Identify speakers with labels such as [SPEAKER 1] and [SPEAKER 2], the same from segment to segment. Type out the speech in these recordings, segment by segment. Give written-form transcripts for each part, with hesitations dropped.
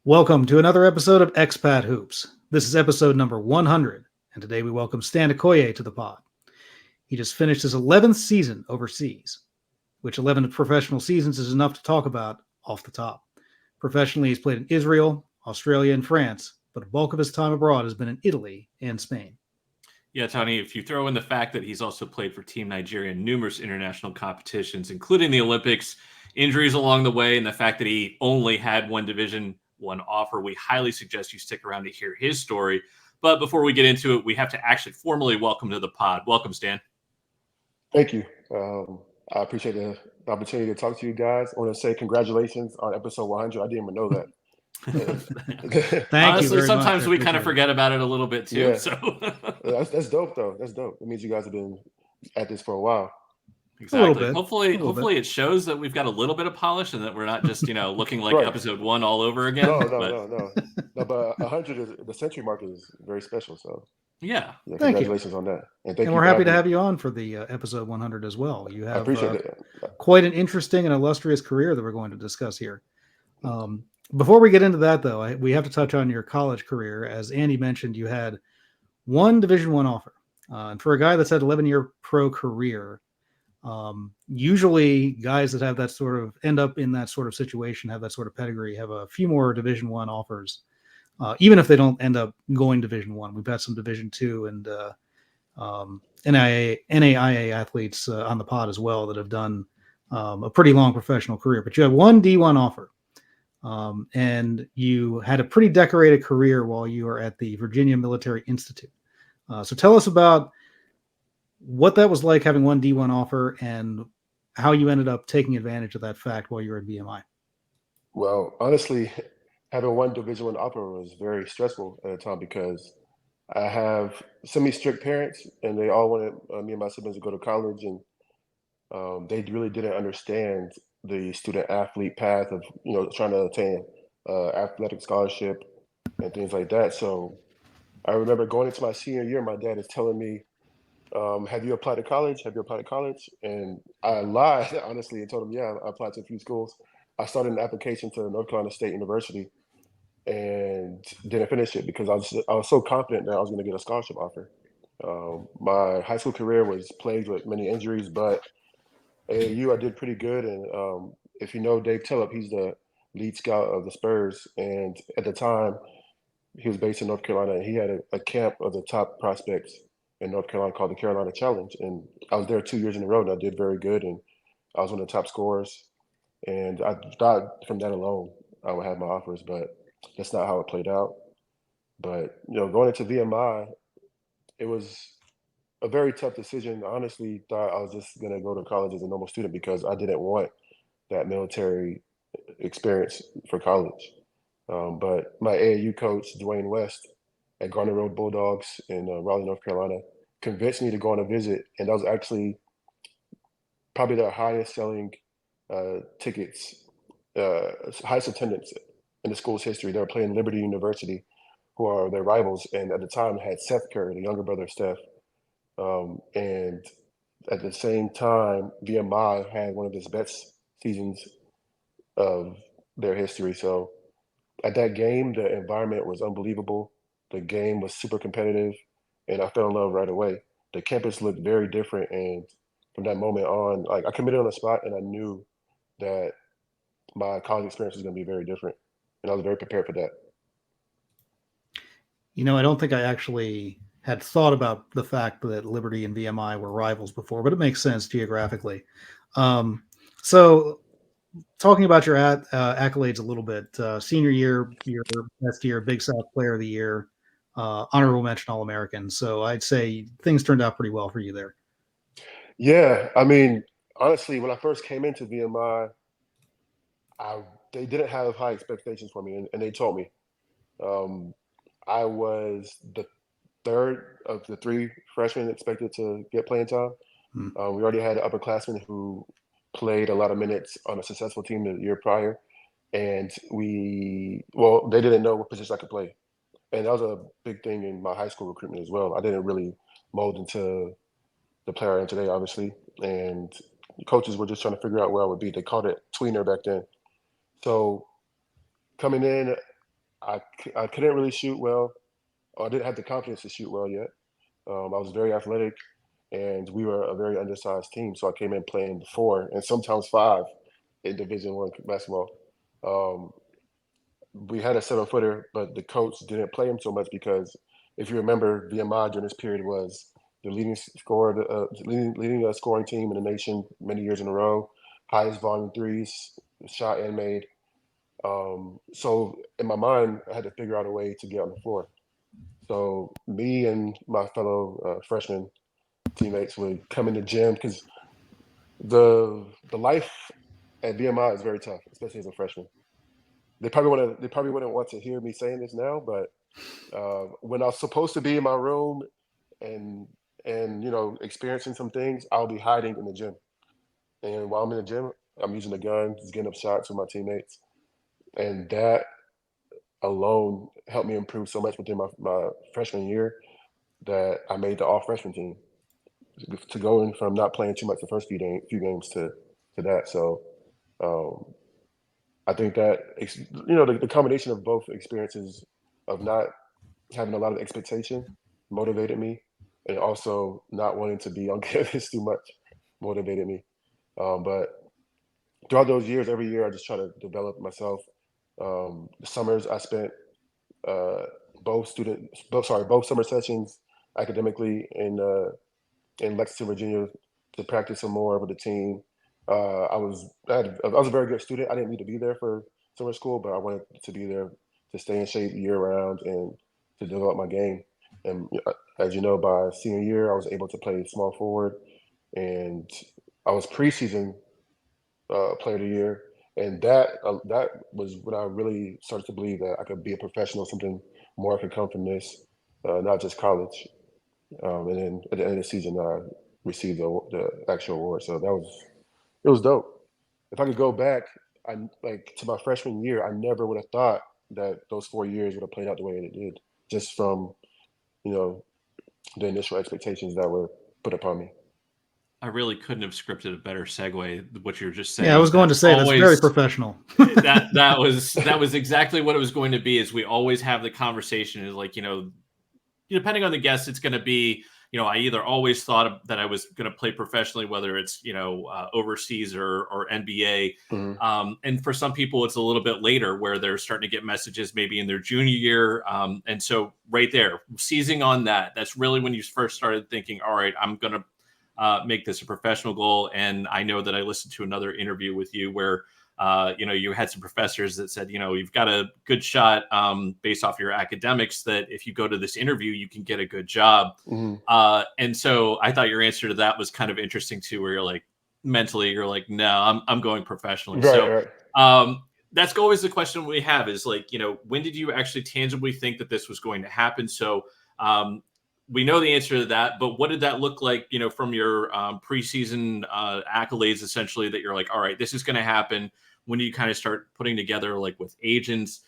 [SPEAKER 1] Welcome to another episode of Expat Hoops. This is episode number 100, and today we welcome Stan Okoye to the pod. He just finished his 11th season overseas, which 11 professional seasons is enough to talk about off the top. Professionally, he's played in Israel, Australia, and France, but a bulk of his time abroad has been in Italy and Spain.
[SPEAKER 2] Yeah, Tony, if you throw in the fact that he's also played for Team Nigeria in numerous international competitions, including the Olympics, injuries along the way, and the fact that he only had one Division One offer, we highly suggest you stick around to hear his story. But before we get into it, we have to actually formally welcome to the pod. Welcome, Stan.
[SPEAKER 3] Thank you. I appreciate the opportunity to talk to you guys. I want to say congratulations on episode 100. I didn't even know that.
[SPEAKER 1] Thank
[SPEAKER 2] Honestly,
[SPEAKER 1] you very
[SPEAKER 2] sometimes
[SPEAKER 1] much.
[SPEAKER 2] we kind of forget about it a little bit too.
[SPEAKER 3] Yeah.
[SPEAKER 2] So
[SPEAKER 3] That's dope, though. That's dope. It means you guys have been at this for a while.
[SPEAKER 2] exactly.
[SPEAKER 1] bit.
[SPEAKER 2] Hopefully, it shows that we've got a little bit of polish and that we're not just looking like
[SPEAKER 3] Right.
[SPEAKER 2] episode 1 all over again.
[SPEAKER 3] No. But 100 is the century mark is very special. So
[SPEAKER 2] Yeah.
[SPEAKER 1] Thank you.
[SPEAKER 3] congratulations on that. And thank
[SPEAKER 1] And
[SPEAKER 3] you.
[SPEAKER 1] we're happy to
[SPEAKER 3] me.
[SPEAKER 1] have you on for the episode 100 as well. You
[SPEAKER 3] I
[SPEAKER 1] have
[SPEAKER 3] appreciate it.
[SPEAKER 1] quite an interesting and illustrious career that we're going to discuss here. Before we get into that, though, we have to touch on your college career. As Andy mentioned, you had one Division One offer, and for a guy that's had 11-year pro career, usually guys that have that sort of end up in that sort of situation, have that sort of pedigree, have a few more Division One offers, even if they don't end up going Division One. We've got some Division Two and NAIA athletes on the pod as well that have done a pretty long professional career. But you have one D1 offer. And you had a pretty decorated career while you were at the Virginia Military Institute. So tell us about what that was like having one D1 offer and how you ended up taking advantage of that fact while you were at VMI.
[SPEAKER 3] Well, honestly, having one Division One offer was very stressful at the time because I have semi-strict parents, and they all wanted me and my siblings to go to college, and they really didn't understand the student athlete path of trying to attain athletic scholarship and things like that. So I remember going into my senior year, my dad is telling me, "Have you applied to college? Have you applied to college?" And I lied honestly and told him, "Yeah, I applied to a few schools." I started an application to North Carolina State University and didn't finish it because I was so confident that I was going to get a scholarship offer. My high school career was plagued with many injuries, but AAU, I did pretty good. And if you know Dave Tillop, he's the lead scout of the Spurs. And at the time, he was based in North Carolina, and he had a camp of the top prospects in North Carolina called the Carolina Challenge. And I was there 2 years in a row, and I did very good. And I was one of the top scorers. And I thought from that alone, I would have my offers, but that's not how it played out. But going into VMI, it was a very tough decision. I honestly thought I was just going to go to college as a normal student because I didn't want that military experience for college. But my AAU coach, Dwayne West at Garner Road Bulldogs in Raleigh, North Carolina, convinced me to go on a visit. And that was actually probably the highest selling tickets, highest attendance in the school's history. They were playing Liberty University, who are their rivals. And at the time had Seth Curry, the younger brother of Steph. And at the same time, VMI had one of its best seasons of their history. So at that game, the environment was unbelievable. The game was super competitive, and I fell in love right away. The campus looked very different, and from that moment on, like I committed on the spot, and I knew that my college experience was going to be very different, and I was very prepared for that.
[SPEAKER 1] I don't think I actually had thought about the fact that Liberty and VMI were rivals before, but it makes sense geographically. So talking about your accolades a little bit, senior year, your best year, Big South Player of the Year, honorable mention All-American. So I'd say things turned out pretty well for you there.
[SPEAKER 3] Yeah, I mean, honestly, when I first came into VMI, they didn't have high expectations for me, and they told me. I was the third of the three freshmen expected to get playing time. We already had an upperclassman who played a lot of minutes on a successful team the year prior, and they didn't know what position I could play, and that was a big thing in my high school recruitment as well. I didn't really mold into the player I am today, obviously, and coaches were just trying to figure out where I would be. They called it tweener back then. So coming in, I couldn't really shoot well. I didn't have the confidence to shoot well yet. I was very athletic, and we were a very undersized team. So I came in playing 4 and sometimes 5 in Division 1 basketball. Um, we had a 7-footer, but the coach didn't play him so much because if you remember, VMI during this period was the leading scoring team in the nation many years in a row, highest volume threes shot and made. So in my mind, I had to figure out a way to get on the floor. So me and my fellow freshman teammates would come in the gym because the life at BMI is very tough, especially as a freshman. They probably wouldn't want to hear me saying this now, but when I was supposed to be in my room and experiencing some things, I'll be hiding in the gym. And while I'm in the gym, I'm using the gun, just getting up shots with my teammates, and that alone helped me improve so much within my freshman year that I made the all freshman team to going from not playing too much the first few games to that. So um, I think that the combination of both experiences of not having a lot of expectation motivated me, and also not wanting to be on campus too much motivated me. But throughout those years, every year I just try to develop myself. The summers I spent uh, both summer sessions academically in Lexington, Virginia, to practice some more with the team. I was a very good student. I didn't need to be there for summer school, but I wanted to be there to stay in shape year round and to develop my game. And as you know, by senior year, I was able to play small forward, and I was preseason player of the year. And that was when I really started to believe that I could be a professional. Something more could come from this, not just college. And then at the end of the season, I received the actual award. So it was dope. If I could go back, I like to my freshman year, I never would have thought that those 4 years would have played out the way it did, just from you know the initial expectations that were put upon me.
[SPEAKER 2] I really couldn't have scripted a better segue. What you're just
[SPEAKER 1] Yeah, I
[SPEAKER 2] saying.
[SPEAKER 1] was going to say that's very professional.
[SPEAKER 2] That was exactly what it was going to be. Is we always have the conversation is like, depending on the guest, it's going to be, I either always thought that I was going to play professionally, whether it's, overseas or NBA.
[SPEAKER 3] Hmm.
[SPEAKER 2] And for some people, it's a little bit later where they're starting to get messages maybe in their junior year. And so right there, seizing on that's really when you first started thinking, all right, I'm going to make this a professional goal. And I know that I listened to another interview with you where you had some professors that said, you've got a good shot based off your academics that if you go to this interview, you can get a good job.
[SPEAKER 3] Hmm.
[SPEAKER 2] And so I thought your answer to that was kind of interesting too, where you're like, mentally, you're like, no, I'm going professionally.
[SPEAKER 3] Right,
[SPEAKER 2] So
[SPEAKER 3] right.
[SPEAKER 2] that's always the question we have is like, when did you actually tangibly think that this was going to happen? So we know the answer to that, but what did that look like, from your preseason accolades, essentially, that you're like, all right, this is going to happen? When do you kind of start putting together like with agents?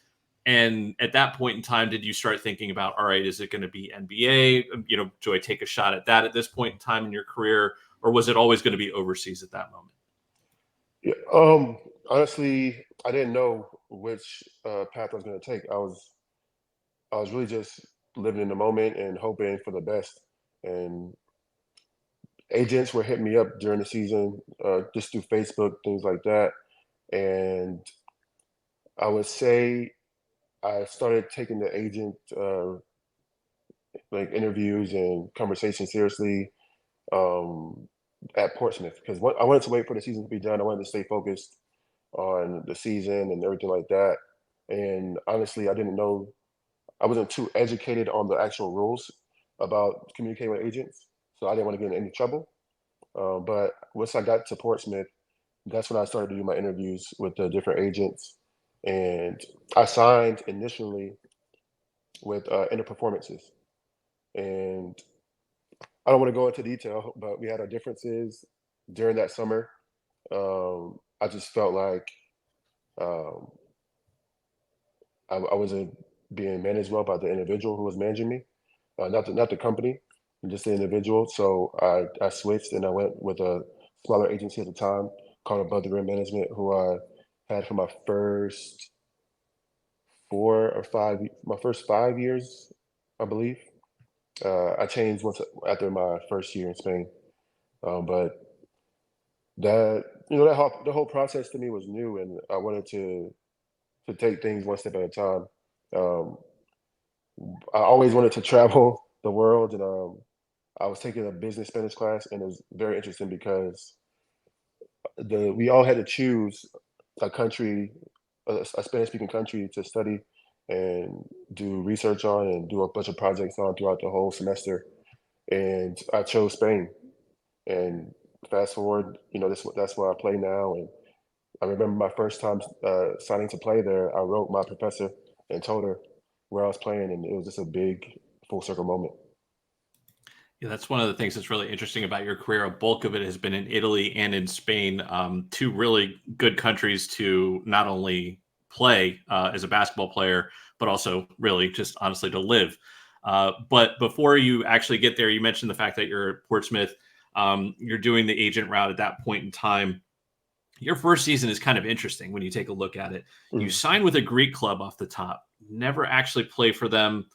[SPEAKER 2] And at that point in time, did you start thinking about, all right, is it going to be NBA? Do I take a shot at that at this point in time in your career? Or was it always going to be overseas at that moment?
[SPEAKER 3] Yeah, honestly, I didn't know which path I was going to take. I was really just living in the moment and hoping for the best. And agents were hitting me up during the season, just through Facebook, things like that. And I would say I started taking the agent like interviews and conversations seriously um, at Portsmouth because I wanted to wait for the season to be done. I wanted to stay focused on the season and everything like that. And honestly, I wasn't too educated on the actual rules about communicating with agents, so I didn't want to get in any trouble. But once I got to Portsmouth, that's when I started to do my interviews with the different agents, and I signed initially with Inter Performances. And I don't want to go into detail, but we had our differences during that summer. I just felt like um, I wasn't being managed well by the individual who was managing me, not the company, just the individual. So I switched and I went with a smaller agency at the time called Above the Rim Management, who I had for my first my first 5 years, I believe. I changed once after my first year in Spain. But that the whole process to me was new, and I wanted to take things one step at a time. Um, I always wanted to travel the world, and I was taking a business Spanish class, and it was very interesting because we all had to choose a country, a Spanish speaking country to study and do research on and do a bunch of projects on throughout the whole semester. And I chose Spain. And fast forward, that's where I play now. And I remember my first time signing to play there. I wrote my professor and told her where I was playing, and it was just a big full circle moment.
[SPEAKER 2] Yeah, that's one of the things that's really interesting about your career. A bulk of it has been in Italy and in Spain, two really good countries to not only play as a basketball player, but also really just honestly to live. But before you actually get there, you mentioned the fact that you're at Portsmouth. You're doing the agent route at that point in time. Your first season is kind of interesting when you take a look at it. You
[SPEAKER 3] Mm.
[SPEAKER 2] sign with a Greek club off the top, never actually play for them.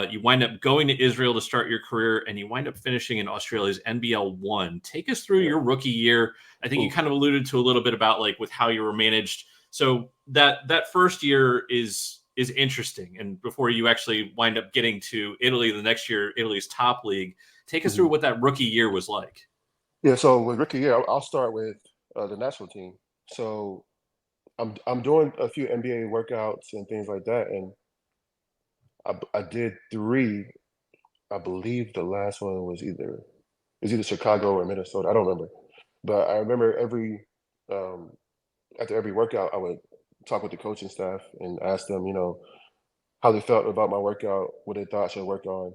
[SPEAKER 2] You wind up going to Israel to start your career, and you wind up finishing in Australia's NBL 1. Take us through
[SPEAKER 3] Yeah.
[SPEAKER 2] your rookie year. I think you
[SPEAKER 3] Ooh.
[SPEAKER 2] kind of alluded to a little bit about like with how you were managed. So that first year is interesting. And before you actually wind up getting to Italy the next year, Italy's top league, take us through
[SPEAKER 3] Mhm.
[SPEAKER 2] what that rookie year was like.
[SPEAKER 3] Yeah. So with rookie year, I'll start with the national team. So I'm doing a few NBA workouts and things like that, and I did three. I believe the last one was either Chicago or Minnesota. I don't remember, but I remember um, after every workout, I would talk with the coaching staff and ask them, how they felt about my workout, what they thought I should work on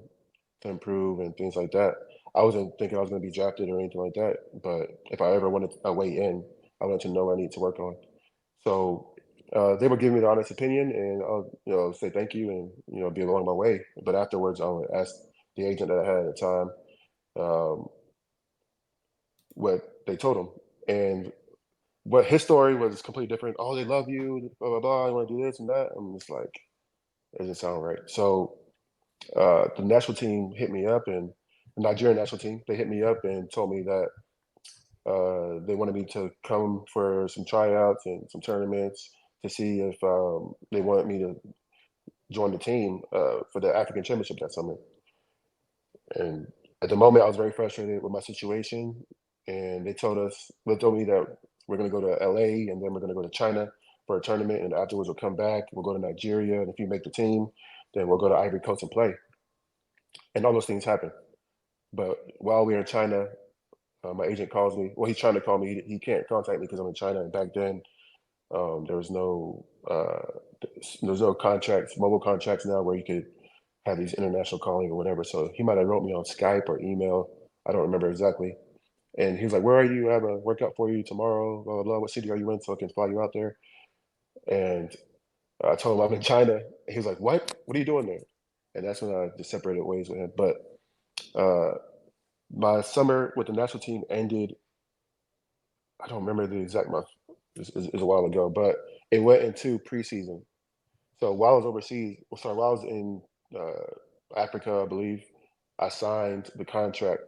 [SPEAKER 3] to improve, and things like that. I wasn't thinking I was going to be drafted or anything like that, but if I ever wanted a way in, I wanted to know what I need to work on. So they would give me the honest opinion, and I'll say thank you and be along my way. But afterwards, I would ask the agent that I had at the time um, what they told him, and what his story was completely different. Oh, they love you, blah blah blah. I want to do this and that. I'm just like, it doesn't sound right. So the national team hit me up, and the Nigerian national team, they hit me up and told me that they wanted me to come for some tryouts and some tournaments to see if they wanted me to join the team for the African Championship that summer. And at the moment, I was very frustrated with my situation. And they told me that we're going to go to LA, and then we're going to go to China for a tournament. And afterwards, we'll come back. We'll go to Nigeria. And if you make the team, then we'll go to Ivory Coast and play. And all those things happen. But while we were in China, my agent calls me. Well, he's trying to call me. He can't contact me because I'm in China. And back then, there was no contracts, mobile contracts now where you could have these international calling or whatever. So he might have wrote me on Skype or email. I don't remember exactly. And he was like, "Where are you? I have a workout for you tomorrow. Blah blah blah. What city are you in so I can fly you out there?" And I told him I'm in China. He was like, "What? What are you doing there?" And that's when I just separated ways with him. But uh, my summer with the national team ended. I don't remember the exact month. It's a while ago, but it went into preseason. So while I was overseas, sorry, while I was in Africa, I believe, I signed the contract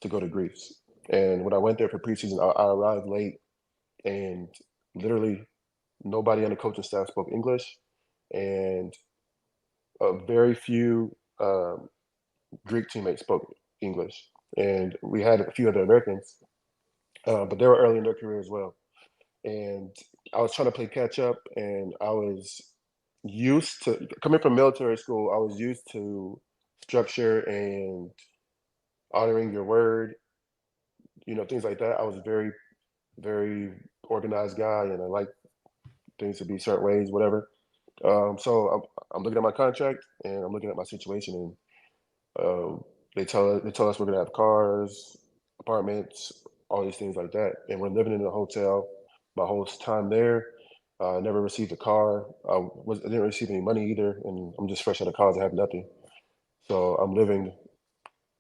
[SPEAKER 3] to go to Greece. And when I went there for preseason, I arrived late, and literally nobody on the coaching staff spoke English, and very few Greek teammates spoke English. And we had a few other Americans, but they were early in their career as well. And I was trying to play catch up, and I was used to coming from military school. I was used to structure and honoring your word, things like that. I was a very, very organized guy, and I like things to be certain ways, whatever. So I'm looking at my contract, and I'm looking at my situation, and they tell us we're gonna have cars, apartments, all these things like that, and we're living in a hotel. My whole time there, I never received a car. I didn't receive any money either, and I'm just fresh out of college. I have nothing, so I'm living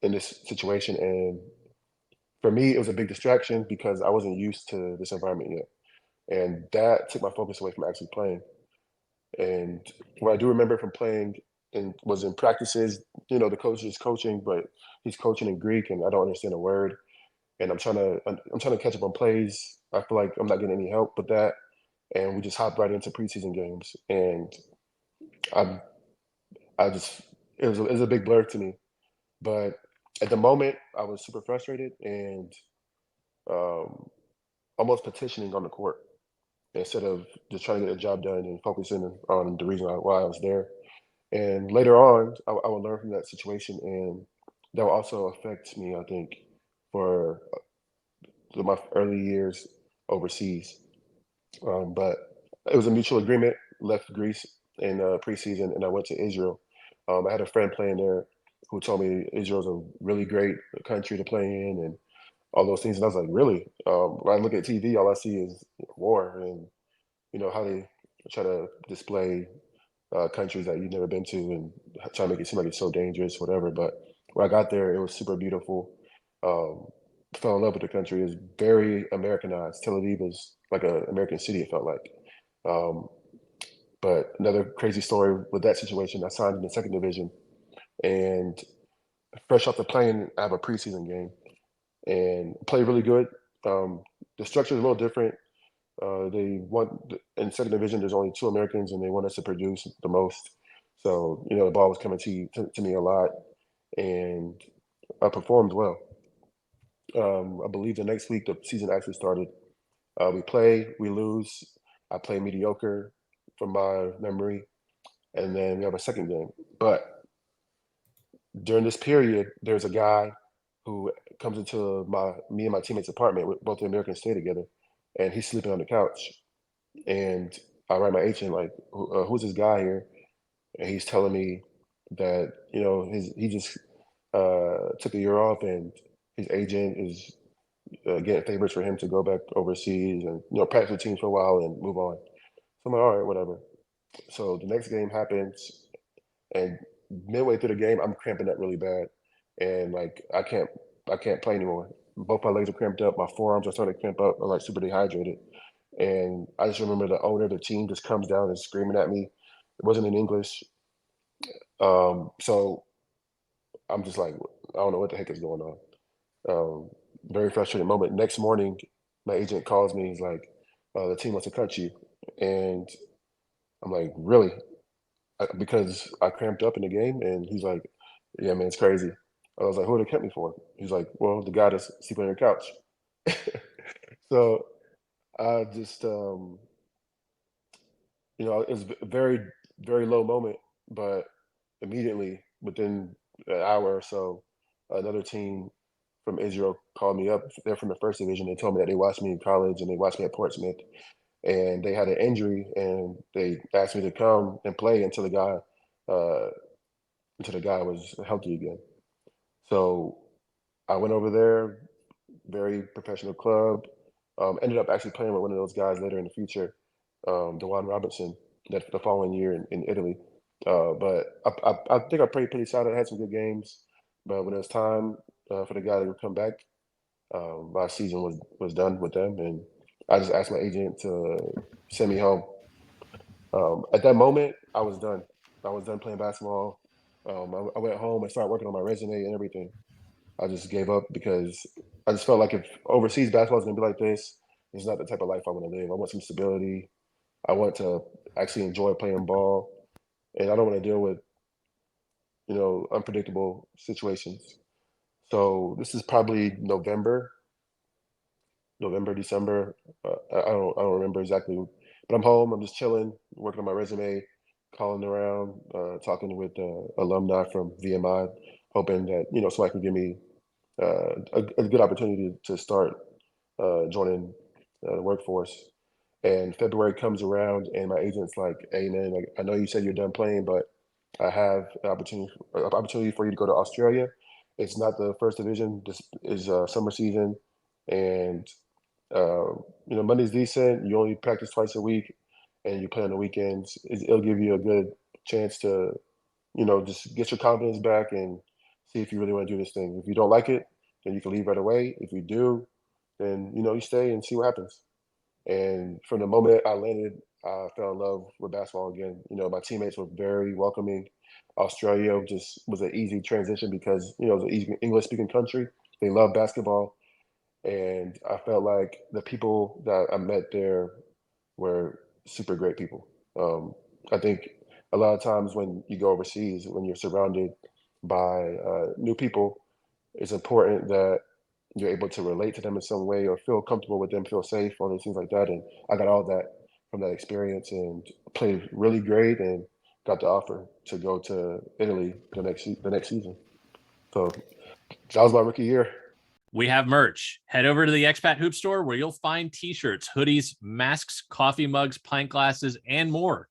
[SPEAKER 3] in this situation, and for me, it was a big distraction because I wasn't used to this environment yet, and that took my focus away from actually playing. And what I do remember from playing and was in practices, the coach is coaching, but he's coaching in Greek, and I don't understand a word. And I'm trying to catch up on plays. I feel like I'm not getting any help with that, and we just hop right into preseason games. And I I just it was a big blur to me. But at the moment, I was super frustrated and um, almost petitioning on the court instead of just trying to get the job done and focusing on the reason why I was there. And later on, I will learn from that situation, and that will also affect me, I think, for my early years overseas. But it was a mutual agreement. Left Greece in preseason, and I went to Israel. I had a friend playing there who told me Israel's a really great country to play in, and all those things. And I was like, really? When I look at TV, all I see is war, and how they try to display countries that you've never been to and try to make it seem like it's so dangerous, whatever. But when I got there, it was super beautiful. Um, Fell in love with the country. It's very Americanized. Tel Aviv is like an American city, it felt like. Um, but another crazy story with that situation, I signed in the second division, and fresh off the plane, I have a preseason game and played really good. Um, the structure is a little different. They want in second division. There's only two Americans, and they want us to produce the most. So the ball was coming to me a lot, and I performed well. I believe the next week the season actually started. We play, we lose. I play mediocre from my memory, and then we have a second game. But during this period, there's a guy who comes into me and my teammate's apartment. Both the Americans stay together, and he's sleeping on the couch. And I write my agent like, "Who's this guy here?" And he's telling me that he just took a year off, and his agent is getting favors for him to go back overseas and practice with teams for a while and move on. So I'm like, all right, whatever. So the next game happens, and midway through the game, I'm cramping up really bad, and like I can't play anymore. Both my legs are cramped up. My forearms are starting to cramp up. I'm like super dehydrated. And I just remember the owner of the team just comes down and screaming at me. It wasn't in English. So I'm just like, I don't know what the heck is going on. Very frustrating moment. Next morning, my agent calls me. He's like, the team wants to cut you. And I'm like, really? Because I cramped up in the game. And he's like, yeah, man, it's crazy. I was like, who would have kept me for? He's like, well, the guy that's sleeping on your couch. So I just, it was a very, very low moment, but immediately within an hour or so, another team from Israel called me up. They're from the first division. They told me that they watched me in college and they watched me at Portsmouth, and they had an injury, and they asked me to come and play uh, until the guy was healthy again. So I went over there, very professional club. Ended up actually playing with one of those guys later in the future, Dewan Robinson, that the following year in Italy. But I think I played pretty solid. I had some good games, but when it was time for the guy to come back, my season was done with them, and I just asked my agent to send me home. At that moment, I was done. I was done playing basketball. I went home and started working on my resume and everything. I just gave up because I just felt like if overseas basketball is gonna be like this, it's not the type of life I want to live. I want some stability. I want to actually enjoy playing ball, and I don't want to deal with unpredictable situations. So this is probably November, December. I don't remember exactly, but I'm home. I'm just chilling, working on my resume, calling around, talking with alumni from VMI, hoping that somebody can give me a good opportunity to start joining the workforce. And February comes around, and my agent's like, "Hey, man, like, I know you said you're done playing, but I have an opportunity for you to go to Australia. It's not the first division. This is summer season, and Monday's decent. You only practice twice a week, and you play on the weekends. It'll give you a good chance to just get your confidence back and see if you really want to do this thing. If you don't like it, then you can leave right away. If you do, then you stay and see what happens." And from the moment I landed, I fell in love with basketball again. You know, my teammates were very welcoming. Australia just was an easy transition because, you know, it was an easy English speaking country. They love basketball. And I felt like the people that I met there were super great people. I think a lot of times when you go overseas, when you're surrounded by new people, it's important that you're able to relate to them in some way or feel comfortable with them, feel safe, all those things like that. And I got all that from that experience and played really great and got the offer to go to Italy the next season. So that was my rookie year.
[SPEAKER 2] We have merch. Head over to the Expat Hoop store where you'll find t-shirts, hoodies, masks, coffee mugs, pint glasses, and more.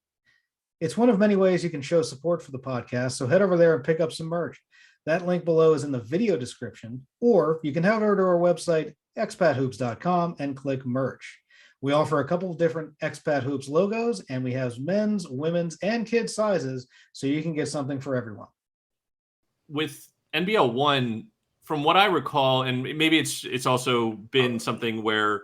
[SPEAKER 1] It's one of many ways you can show support for the podcast, so head over there and pick up some merch. That link below is in the video description, or you can head over to our website, expathoops.com, and click merch. We offer a couple of different Expat Hoops logos, and we have men's, women's, and kids sizes, so you can get something for everyone.
[SPEAKER 2] With NBL 1, from what I recall, and maybe it's also been something where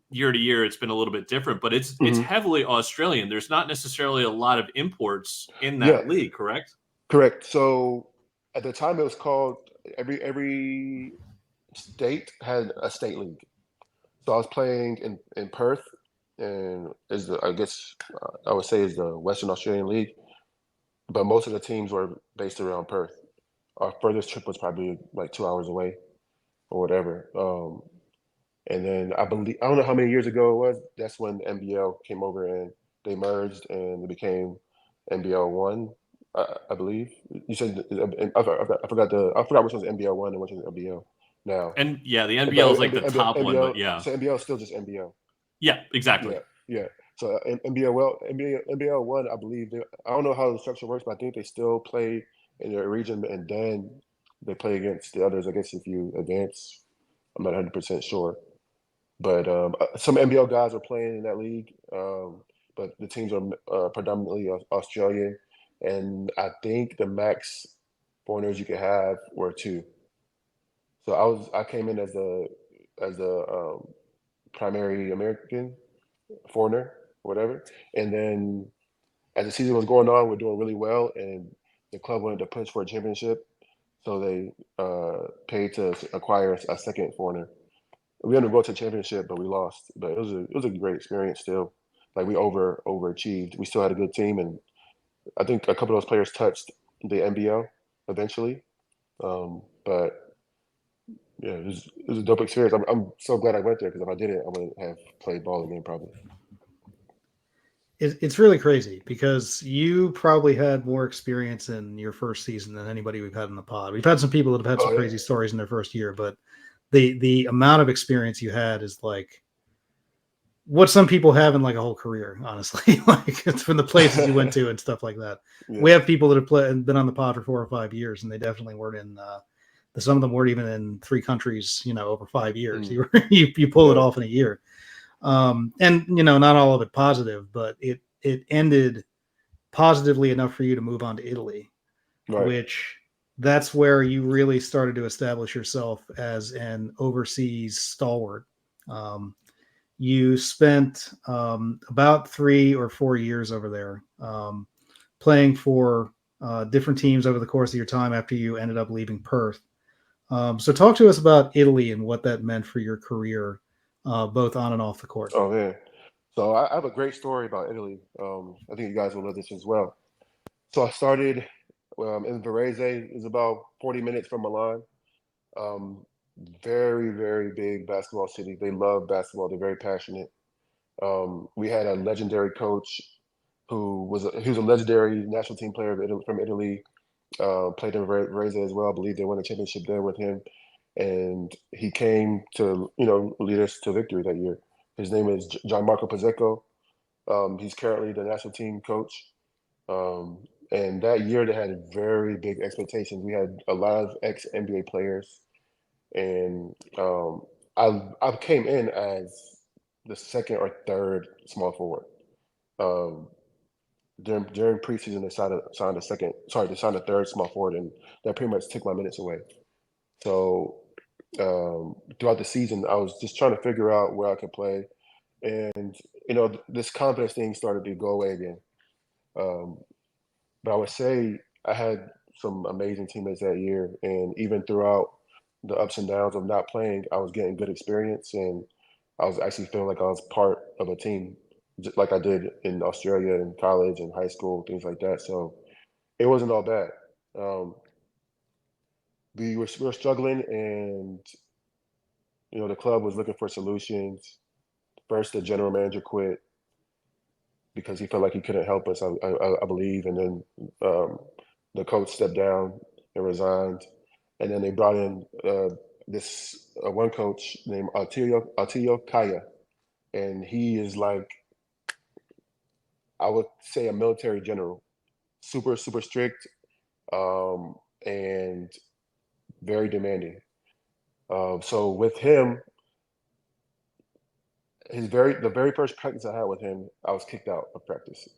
[SPEAKER 2] year to year it's been a little bit different, but it's heavily Australian. There's not necessarily a lot of imports in that league, correct?
[SPEAKER 3] Correct. So at the time it was called every state had a state league. So I was playing in Perth, and I guess I would say is the Western Australian League, but most of the teams were based around Perth. Our furthest trip was probably like 2 hours away or whatever. And then I don't know how many years ago it was. That's when NBL came over and they merged and it became NBL 1, I believe. You said I forgot which one's NBL 1 and which one's NBL now.
[SPEAKER 2] And yeah, the NBL is like the top one, but yeah.
[SPEAKER 3] So NBL is still just NBL.
[SPEAKER 2] Yeah, exactly.
[SPEAKER 3] Yeah. So NBL 1, I believe. I don't know how the structure works, but I think they still play in their region, and then they play against the others. I guess if you advance, I'm not 100% sure. But some NBL guys are playing in that league, but the teams are predominantly Australian, and I think the max foreigners you could have were 2. So I came in as the primary American foreigner, whatever, and then as the season was going on, we're doing really well, and the club wanted to push for a championship, so they paid to acquire a second foreigner. We ended up going to the championship, but we lost. But it was a great experience still. Like we overachieved. We still had a good team, and I think a couple of those players touched the NBL eventually. But yeah, it was a dope experience. I'm so glad I went there because if I didn't, I wouldn't have played ball again probably.
[SPEAKER 1] It's really crazy because you probably had more experience in your first season than anybody we've had in the pod. We've had some people that have had some crazy stories in their first year, but the amount of experience you had is like what some people have in like a whole career, honestly. Like it's from the places you went to and stuff like that. Yeah. We have people that have been on the pod for 4 or 5 years, and they definitely weren't in. Some of them weren't even in 3 countries, over 5 years. You pull it off in a year. And not all of it positive, but it ended positively enough for you to move on to Italy, which that's where you really started to establish yourself as an overseas stalwart. You spent about 3 or 4 years over there, playing for different teams over the course of your time after you ended up leaving Perth. So talk to us about Italy and what that meant for your career, both on and off the court.
[SPEAKER 3] Oh, man. So I have a great story about Italy. I think you guys will love this as well. So I started in Varese. It's about 40 minutes from Milan. Very, very big basketball city. They love basketball. They're very passionate. We had a legendary coach who was a legendary national team player from Italy. Played in Varese as well. I believe they won a championship there with him. And he came to, lead us to victory that year. His name is Gianmarco Pizzico. He's currently the national team coach. And that year they had very big expectations. We had a lot of ex-NBA players. And I came in as the second or third small forward. During preseason, they signed a third small forward, and that pretty much took my minutes away. So throughout the season, I was just trying to figure out where I could play. And this confidence thing started to go away again. But I would say I had some amazing teammates that year, and even throughout the ups and downs of not playing, I was getting good experience, and I was actually feeling like I was part of a team, just like I did in Australia, in college, and high school, things like that. So it wasn't all bad. Um, we were struggling, and the club was looking for solutions. First, the general manager quit because he felt like he couldn't help us, I believe, and then the coach stepped down and resigned, and then they brought in this one coach named Atilio Kaya, and he is like, I would say, a military general, super super strict, um, and very demanding. So with him, the very first practice I had with him, I was kicked out of practice,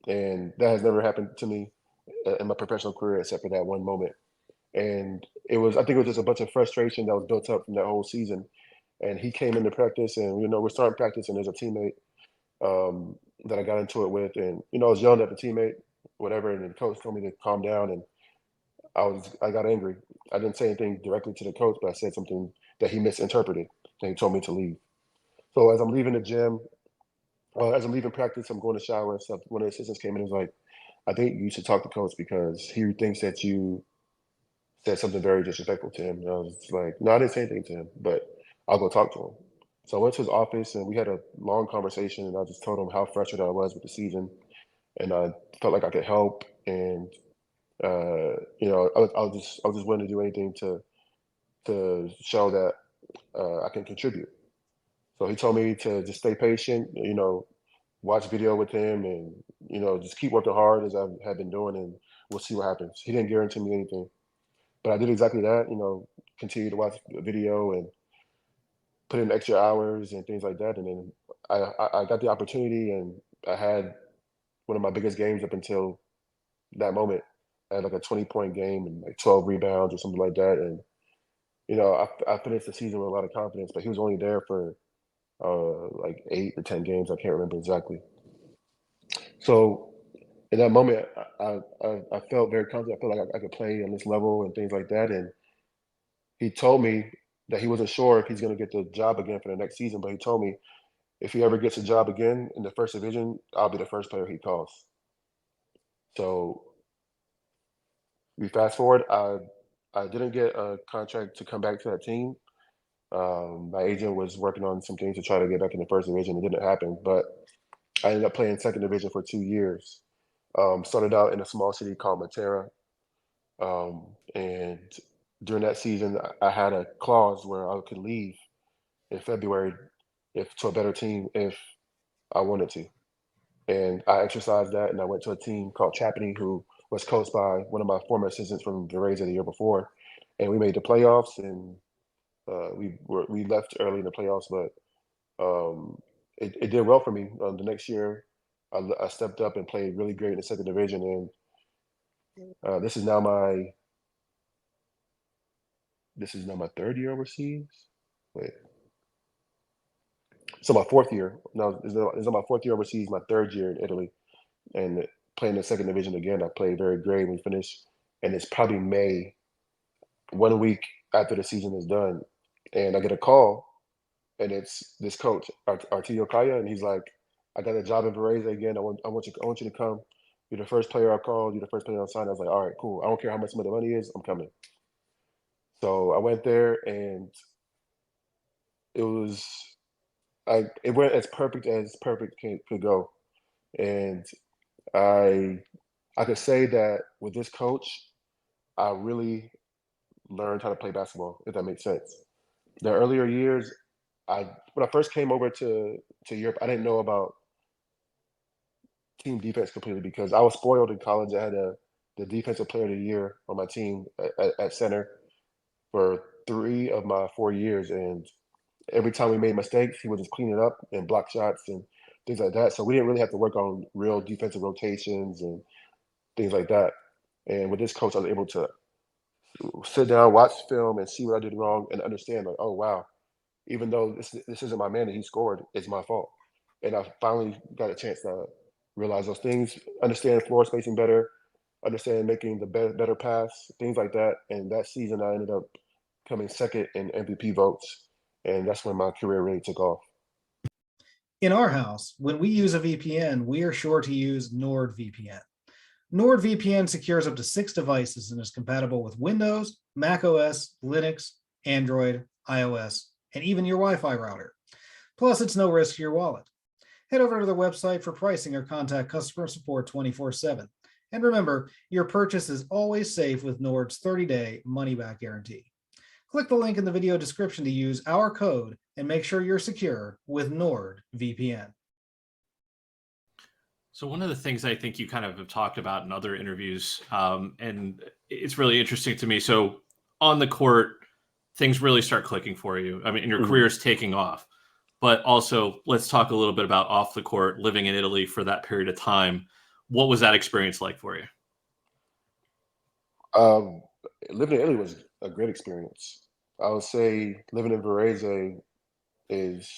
[SPEAKER 3] and that has never happened to me in my professional career except for that one moment. And I think it was just a bunch of frustration that was built up from that whole season. And he came into practice, and we're starting practice, and there's a teammate that I got into it with, and I was yelling at the teammate, whatever, and the coach told me to calm down, and I got angry. I didn't say anything directly to the coach, but I said something that he misinterpreted, and he told me to leave. So as I'm leaving the gym, as I'm leaving practice, I'm going to shower and stuff. One of the assistants came in and was like, "I think you should talk to coach because he thinks that you said something very disrespectful to him." And I was like, "No, I didn't say anything to him, but I'll go talk to him." So I went to his office and we had a long conversation, and I just told him how frustrated I was with the season, and I felt like I could help, and I was just willing to do anything to show that I can contribute. So he told me to just stay patient, watch video with him, and just keep working hard as I have been doing, and we'll see what happens. He didn't guarantee me anything, but I did exactly that. Continue to watch the video and put in extra hours and things like that, and then I got the opportunity, and I had one of my biggest games up until that moment. I had like a 20-point game and like 12 rebounds or something like that, and I finished the season with a lot of confidence. But he was only there for like 8 or 10 games. I can't remember exactly. So in that moment, I felt very confident. I felt like I could play on this level and things like that. And he told me that he wasn't sure if he's going to get the job again for the next season, but he told me if he ever gets a job again in the first division, I'll be the first player he calls. So we fast forward. I didn't get a contract to come back to that team. My agent was working on some things to try to get back in the first division. It didn't happen, but I ended up playing second division for 2 years. Started out in a small city called Matera, and during that season, I had a clause where I could leave in February if to a better team if I wanted to. And I exercised that, and I went to a team called Chapney, who was coached by one of my former assistants from Varese the year before, and we made the playoffs. And we left early in the playoffs, but it did well for me. The next year, I stepped up and played really great in the second division, and this is now my third year overseas. Wait, so my fourth year. No, this is my fourth year overseas. My third year in Italy, and playing the second division again. I played very great. We finished, and it's probably May, 1 week after the season is done, and I get a call, and it's this coach, Artio Kaya, and he's like, "I got a job in Varese again. I want you to come. You're the first player I called. You're the first player I signed." I was like, "All right, cool. I don't care how much the money is. I'm coming." So I went there, and it was it went as perfect could go, and I I could say that with this coach, I really learned how to play basketball, if that makes sense. The earlier years, when I first came over to Europe, I didn't know about team defense completely because I was spoiled in college. I had the defensive player of the year on my team at center for 3 of my 4 years, and every time we made mistakes, he would just clean it up and block shots and things like that. So we didn't really have to work on real defensive rotations and things like that. And with this coach, I was able to sit down, watch film, and see what I did wrong, and understand like, oh wow, even though this isn't my man and he scored, it's my fault. and I finally got a chance to realize those things, understand floor spacing better, understand making the better pass, things like that. And that season, I ended up coming second in MVP votes, and that's when my career really took off.
[SPEAKER 1] In our house, when we use a VPN, we are sure to use NordVPN. NordVPN secures up to 6 devices and is compatible with Windows, Mac OS, Linux, Android, iOS, and even your Wi-Fi router. Plus, it's no risk to your wallet. Head over to their website for pricing or contact customer support 24/7. And remember, your purchase is always safe with Nord's 30-day money-back guarantee. Click the link in the video description to use our code and make sure you're secure with NordVPN.
[SPEAKER 2] So one of the things I think you kind of have talked about in other interviews, and it's really interesting to me. So on the court, things really start clicking for you. I mean, your career is taking off. But also, let's talk a little bit about off the court, living in Italy for that period of time. What was that experience like for you?
[SPEAKER 3] Living in Italy was a great experience. I would say living in Varese is,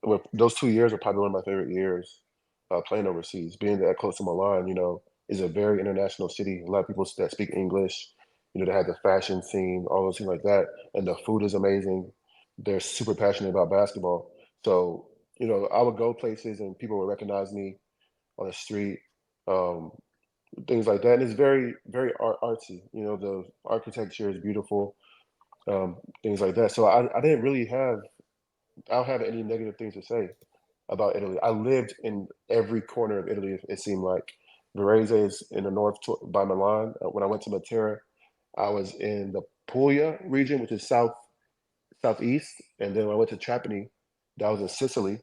[SPEAKER 3] well, those 2 years are probably one of my favorite years playing overseas. Being that close to Milan, is a very international city. A lot of people that speak English, they have the fashion scene, all those things like that. And the food is amazing. They're super passionate about basketball. So, I would go places and people would recognize me on the street, um, things like that. And it's very, very artsy. The architecture is beautiful, things like that. So I didn't really I don't have any negative things to say about Italy. I lived in every corner of Italy, it seemed like. Varese is in the north by Milan. When I went to Matera, I was in the Puglia region, which is southeast. And then when I went to Trapani, that was in Sicily.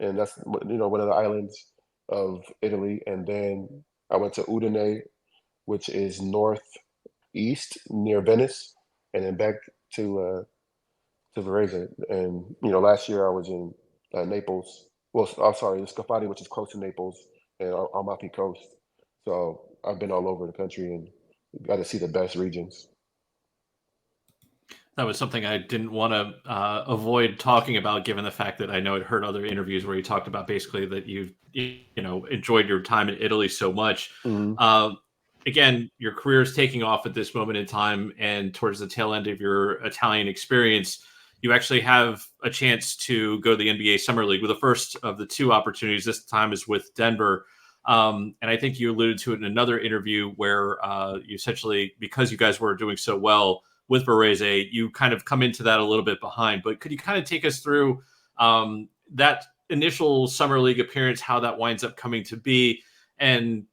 [SPEAKER 3] And that's, one of the islands of Italy. And then I went to Udine, which is northeast near Venice, and then back to Varese. And last year I was in Naples. Well, I'm sorry, Scafati, which is close to Naples, and Amalfi Coast. So I've been all over the country and got to see the best regions.
[SPEAKER 2] That was something I didn't want to avoid talking about, given the fact that I know I'd heard other interviews where you talked about basically that you enjoyed your time in Italy so much.
[SPEAKER 3] Mm-hmm.
[SPEAKER 2] Again, your career is taking off at this moment in time, and towards the tail end of your Italian experience, you actually have a chance to go to the NBA Summer League with the first of the 2 opportunities. This time is with Denver. And I think you alluded to it in another interview where you essentially, because you guys were doing so well with Varese, you kind of come into that a little bit behind. But could you kind of take us through that initial Summer League appearance, how that winds up coming to be, and,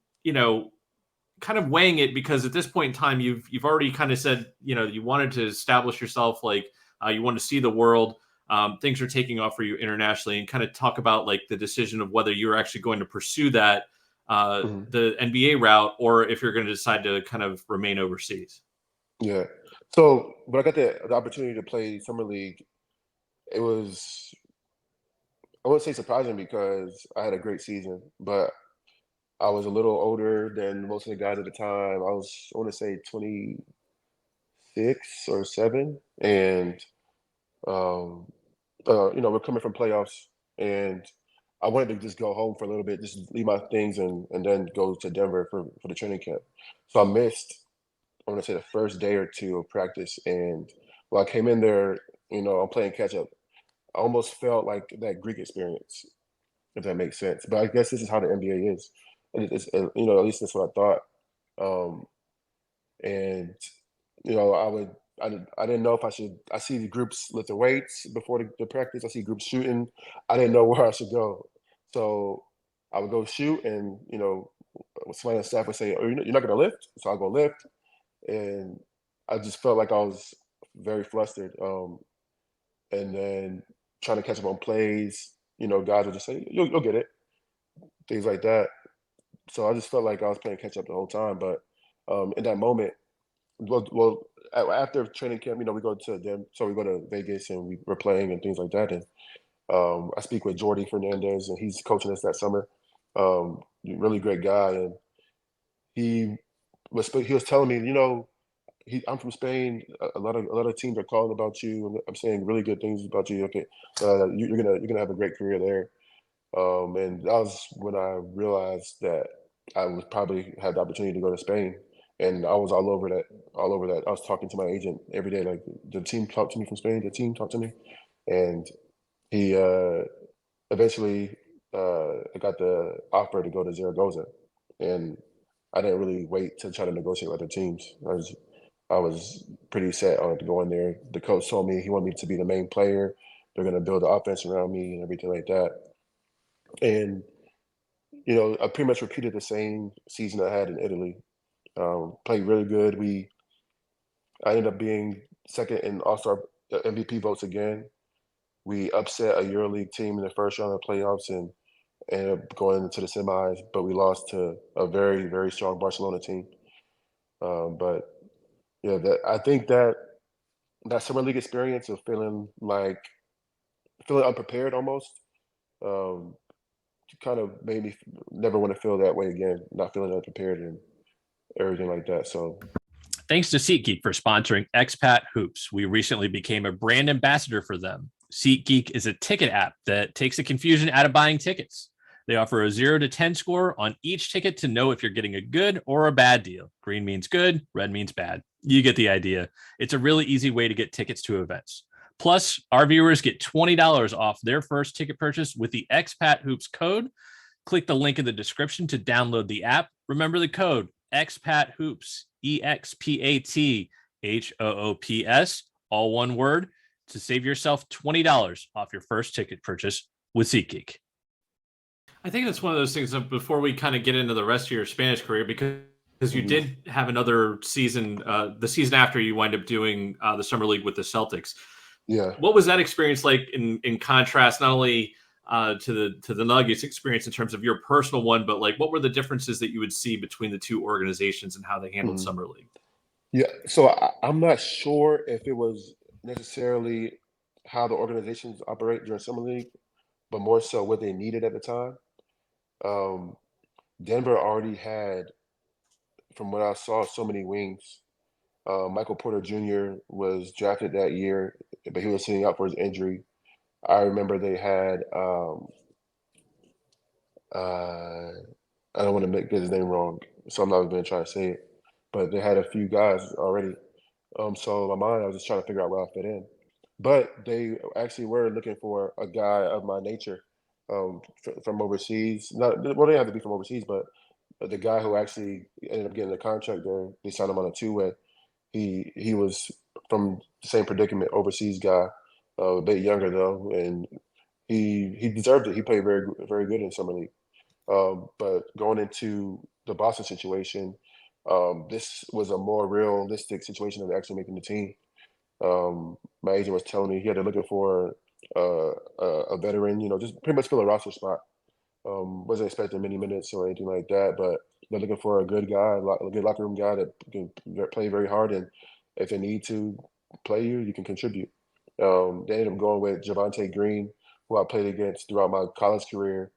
[SPEAKER 2] kind of weighing it, because at this point in time, you've already kind of said, you wanted to establish yourself, like you want to see the world. Things are taking off for you internationally, and kind of talk about like the decision of whether you're actually going to pursue that the NBA route, or if you're going to decide to kind of remain overseas.
[SPEAKER 3] Yeah. So when I got the opportunity to play Summer League, it was, I wouldn't say surprising because I had a great season, but I was a little older than most of the guys at the time. I want to say 26 or 7. And, we're coming from playoffs, and I wanted to just go home for a little bit, just leave my things and then go to Denver for the training camp. So I missed, I want to say, the first day or 2 of practice. And when I came in there, I'm playing catch up. I almost felt like that Greek experience, if that makes sense. But I guess this is how the NBA is. And it's, at least that's what I thought. Um, and I didn't know if I should. I see the groups lift the weights before the practice. I see groups shooting. I didn't know where I should go, so I would go shoot, and somebody on the staff would say, "Oh, you're not going to lift," so I'll go lift, and I just felt like I was very flustered. And then trying to catch up on plays, guys would just say, "You'll get it," things like that. So I just felt like I was playing catch up the whole time. But in that moment, after training camp, we go to them. So we go to Vegas and we're playing and things like that. And I speak with Jordy Fernandez, and he's coaching us that summer. Really great guy, and he he was telling me, I'm from Spain. A lot of teams are calling about you. I'm saying really good things about you. Okay, you're gonna have a great career there. And that was when I realized that I would probably have the opportunity to go to Spain. And I was all over that, all over that. I was talking to my agent every day, like the team talked to me from Spain, the team talked to me. And he eventually I got the offer to go to Zaragoza. And I didn't really wait to try to negotiate with other teams. I was pretty set on going there. The coach told me he wanted me to be the main player. They're going to build the offense around me and everything like that. And I pretty much repeated the same season I had in Italy. Played really good. I ended up being second in All-Star MVP votes again. We upset a EuroLeague team in the first round of playoffs and ended up going into the semis, but we lost to a very, very strong Barcelona team. But yeah, I think that summer league experience of feeling unprepared almost, um, kind of made me never want to feel that way again, not feeling unprepared and everything like that. So
[SPEAKER 4] Thanks to SeatGeek for sponsoring Expat Hoops. We recently became a brand ambassador for them. SeatGeek is a ticket app that takes the confusion out of buying tickets. They offer a 0 to 10 score on each ticket to know if you're getting a good or a bad deal. Green means good, red means bad. You get the idea. It's a really easy way to get tickets to events. Plus, our viewers get $20 off their first ticket purchase with the Expat Hoops code. Click the link in the description to download the app. Remember the code Expat Hoops, EXPATHOOPS, all one word, to save yourself $20 off your first ticket purchase with SeatGeek.
[SPEAKER 2] I think that's one of those things that before we kind of get into the rest of your Spanish career, because you did have another season, the season after you wind up doing the summer league with the Celtics.
[SPEAKER 3] yeah.
[SPEAKER 2] What was that experience like in contrast, not only to the Nuggets experience in terms of your personal one, but like what were the differences that you would see between the two organizations and how they handled summer league?
[SPEAKER 3] Yeah, so I'm not sure if it was necessarily how the organizations operate during summer league, but more so what they needed at the time. Um, Denver already had, from what I saw, so many wings. Michael Porter Jr. was drafted that year, but he was sitting out for his injury. I remember they had, uh, I don't want to get his name wrong, so I'm not even going to try to say it, but they had a few guys already. So in my mind, I was just trying to figure out where I fit in. But they actually were looking for a guy of my nature, from overseas. Not well, they have to be from overseas, but the guy who actually ended up getting the contract there, they signed him on a two-way. He was from the same predicament, overseas guy, a bit younger though, and he deserved it. He played very very good in summer league. But going into the Boston situation, this was a more realistic situation of actually making the team. My agent was telling me he had to looking for a veteran, just pretty much fill a roster spot. Wasn't expecting many minutes or anything like that, but they're looking for a good guy, a good locker room guy that can play very hard, and if they need to play you, you can contribute. They ended up going with Javante Green, who I played against throughout my college career,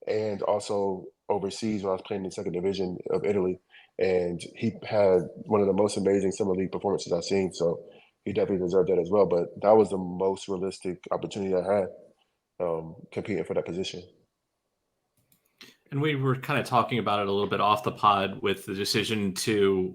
[SPEAKER 3] and also overseas when I was playing in the second division of Italy. And he had one of the most amazing summer league performances I've seen. So he definitely deserved that as well. But that was the most realistic opportunity I had, competing for that position.
[SPEAKER 2] And we were kind of talking about it a little bit off the pod with the decision to,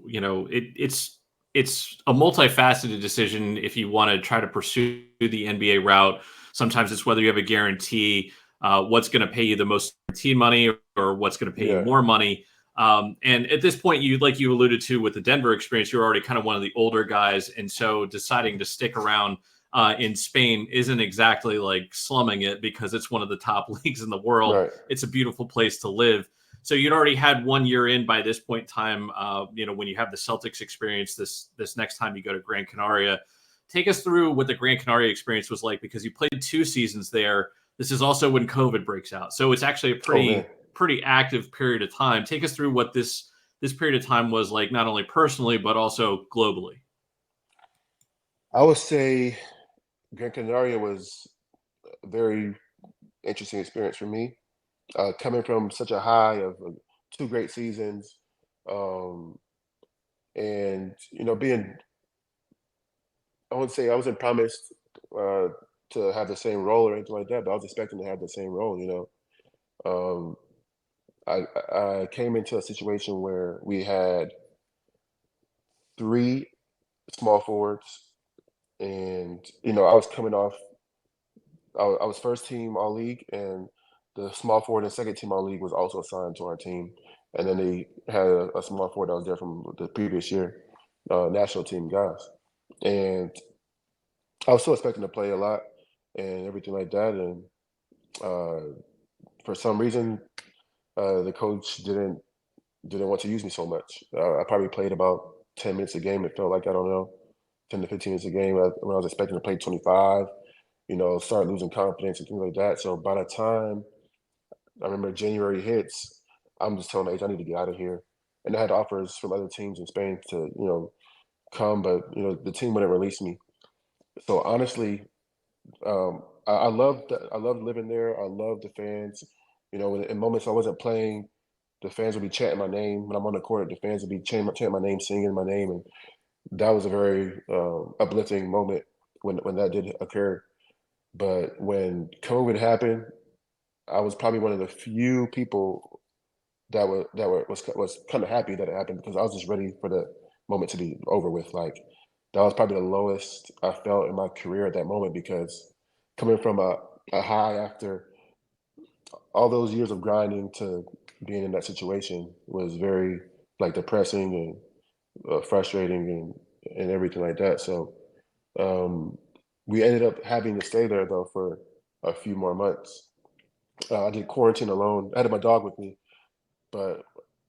[SPEAKER 2] it's a multifaceted decision if you want to try to pursue the NBA route. Sometimes it's whether you have a guarantee, what's going to pay you the most guaranteed money or what's going to pay you more money. And at this point, like you alluded to with the Denver experience, you're already kind of one of the older guys. And so deciding to stick around in Spain isn't exactly like slumming it because it's one of the top leagues in the world.
[SPEAKER 3] Right.
[SPEAKER 2] It's a beautiful place to live. So you'd already had 1 year in by this point in time, when you have the Celtics experience this next time you go to Gran Canaria. Take us through what the Gran Canaria experience was like, because you played 2 seasons there. This is also when COVID breaks out. So it's actually a pretty active period of time. Take us through what this period of time was like, not only personally, but also globally.
[SPEAKER 3] I would say Gran Canaria was a very interesting experience for me. Coming from such a high of 2 great seasons, and being, I wouldn't say I wasn't promised to have the same role or anything like that, but I was expecting to have the same role. Um, I came into a situation where we had 3 small forwards, and I was coming off. I was first team all league, and the small forward and second team all league was also assigned to our team. And then they had a small forward that was there from the previous year, national team guys. And I was still expecting to play a lot and everything like that. And uh, for some reason, the coach didn't want to use me so much. I probably played about 10 minutes a game. It felt like, I don't know, 10 to 15 minutes a game when I was expecting to play 25. Start losing confidence and things like that. So by the time I remember January hits, I'm just telling my agent I need to get out of here. And I had offers from other teams in Spain to, come, but the team wouldn't release me. So honestly, I loved living there. I loved the fans. In moments I wasn't playing, the fans would be chanting my name. When I'm on the court, the fans would be chanting my name, singing my name, and that was a very uplifting moment when that did occur. But when COVID happened, I was probably one of the few people was kind of happy that it happened, because I was just ready for the moment to be over with. Like, that was probably the lowest I felt in my career at that moment, because coming from a high after all those years of grinding to being in that situation was very, like, depressing and frustrating and everything like that. So um, we ended up having to stay there though for a few more months. I did quarantine alone. I had my dog with me, but